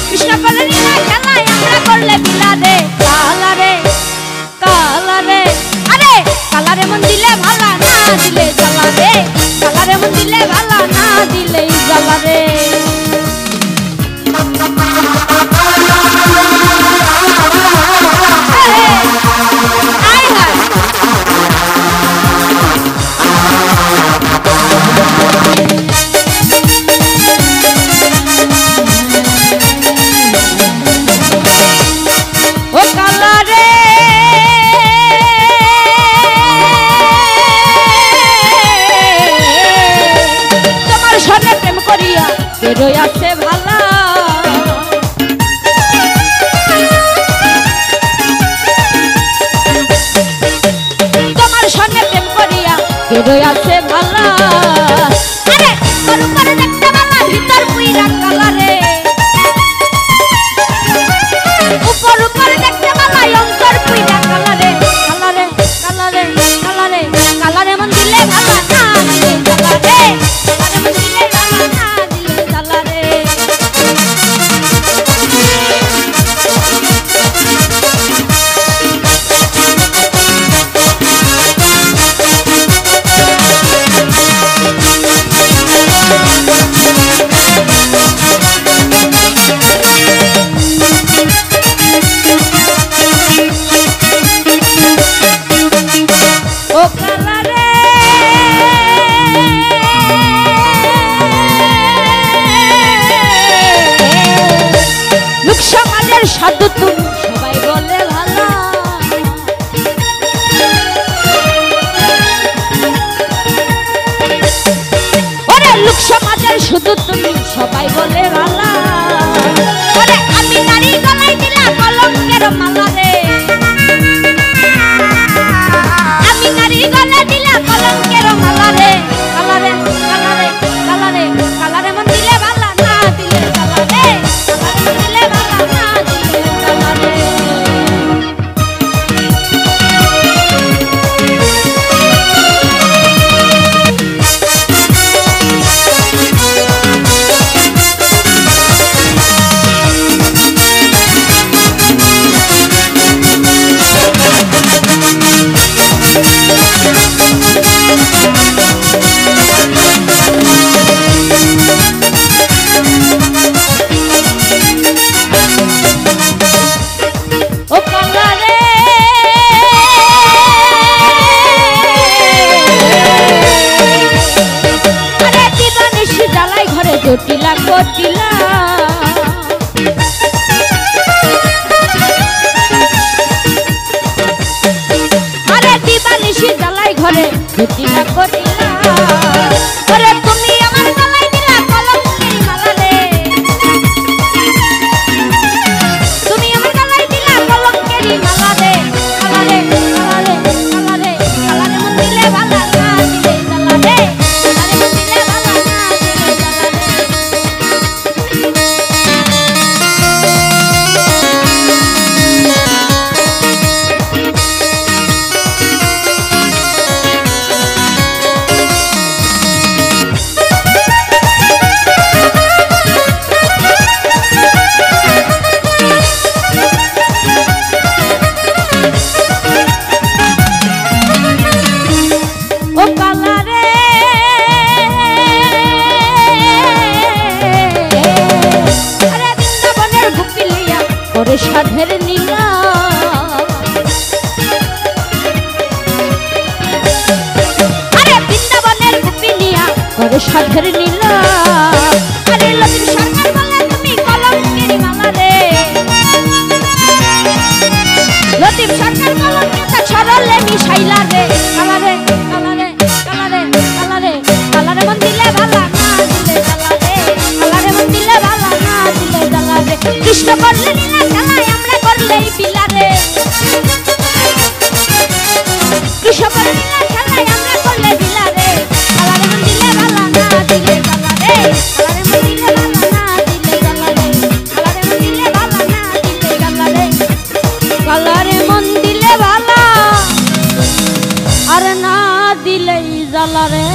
কৃষ্ণ করে লীলা খেলায় আমরা করলে বিলারে কালারে কালারে আরে কালারে মন দিলে ভালা না দিলে জ্বালারে কালারে মন দিলে ভালা না দিলেই জ্বালারে আছে ভালা তোমার সঙ্গে প্রেম করিয়া কেরই আছে ভালা আরে তোর উপরে দেখতে ভালা ভিতর পুইরা কালারে উপর উপরে দেখতে ভালা অন্তর পুইরা কালারে কালারে কালারে কালারে কালারে মন দিলে ভালা না দিলে কালারে কালারে মন দিলে ভালা না সাধু তুমি সবাই বলে ভালো ওরে লোক সমাজের শুধু তুমি সবাই বলে ভালো ওরে আমি নারী গলায় দিলাম কলঙ্কের মালা রে আমি নারী গলায় দিলাম কলঙ্কের মালা রে কালারে কালারে কালারে কালারে মন দিলে ভালো না দিলে কালারে কালারে মন দিলে ভালো না জটিলা কটিলা আরে দিবানিশি জ্বালাই ঘরে জটিলা কটিলা ওরে তুমি আমার গলায় দিলা কলঙ্কের মালা রে তুমি আমার গলায় দিলা কলঙ্কের মালা রে কালারে কালারে কালারে কালারে মন দিলে ভালা না দিলে জ্বালারে কালারে মন দিলে ভালা না দিলে সাধের নীলা আরে বৃন্দাবনের গোপিনিয়া করে সাধের নীলা আরে লতিফ সরকার বলে তুমি কলঙ্কের মালা রে লতিফ সরকার কলঙ্কের ছড়লে মিশাইলা রে কালারে কালারে কালারে কালারে কালারে মন দিলে ভালা না দিলে জ্বালারে কালারে মন দিলে ভালা না দিলে জ্বালারে কৃষ্ণ করলে নীলা খেলায় আমরা করলেই বিলারে কৃষ্ণ করলে নীলা খেলায় আমরা করলে বিলারে কালারে মন দিলে ভালা না দিলে জ্বালারে কালারে মন দিলে ভালা না দিলে জ্বালারে কালারে মন দিলে ভালা না দিলে জ্বালারে কালারে মন দিলে ভালা আর না দিলেই জ্বালারে।